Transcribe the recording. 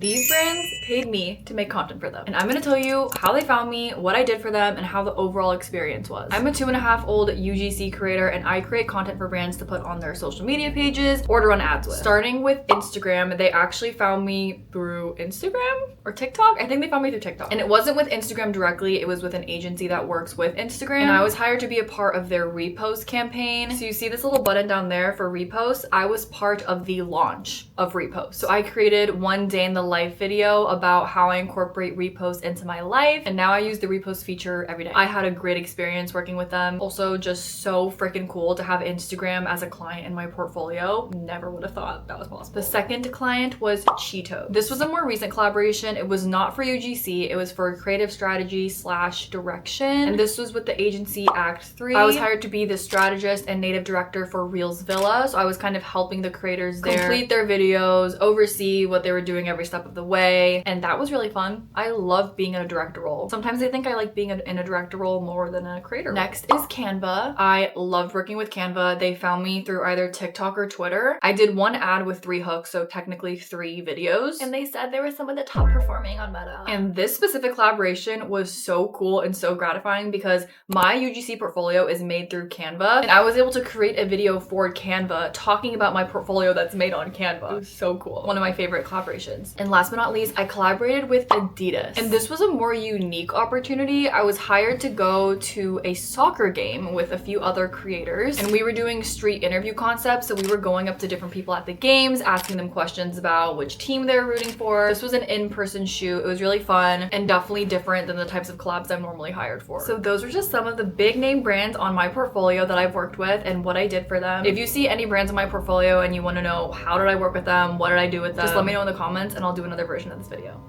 These brands paid me to make content for them. And I'm gonna tell you how they found me, what I did for them, and how the overall experience was. I'm a 2.5-year-old UGC creator, and I create content for brands to put on their social media pages or to run ads with. Starting with Instagram, they actually found me through Instagram or TikTok. I think they found me through TikTok. And it wasn't with Instagram directly, it was with an agency that works with Instagram. And I was hired to be a part of their repost campaign. So you see this little button down there for repost. I was part of the launch of repost. So I created one day in the life video about how I incorporate repost into my life, and now I use the repost feature every day. I had a great experience working with them. Also just so freaking cool to have Instagram as a client in my portfolio. Never would have thought that was possible. The second client was Cheetos. This was a more recent collaboration. It was not for UGC, it was for creative strategy / direction, and this was with the agency Act 3. I was hired to be the strategist and native director for Reels Villa, so I was kind of helping the creators there complete their videos, oversee what they were doing every step of the way, and that was really fun. I love being in a director role. Sometimes I think I like being in a director role more than a creator role. Next is Canva. I loved working with Canva. They found me through either TikTok or Twitter. I did one ad with 3 hooks, so technically 3 videos. And they said they were some of the top performing on Meta. And this specific collaboration was so cool and so gratifying because my UGC portfolio is made through Canva, and I was able to create a video for Canva talking about my portfolio that's made on Canva. It was so cool. One of my favorite collaborations. And last but not least, I collaborated with Adidas. And this was a more unique opportunity. I was hired to go to a soccer game with a few other creators, and we were doing street interview concepts. So we were going up to different people at the games, asking them questions about which team they were rooting for. This was an in-person shoot. It was really fun and definitely different than the types of collabs I'm normally hired for. So those are just some of the big name brands on my portfolio that I've worked with and what I did for them. If you see any brands in my portfolio and you want to know how did I work with them, what did I do with them, just let me know in the comments and I'll do another version of this video.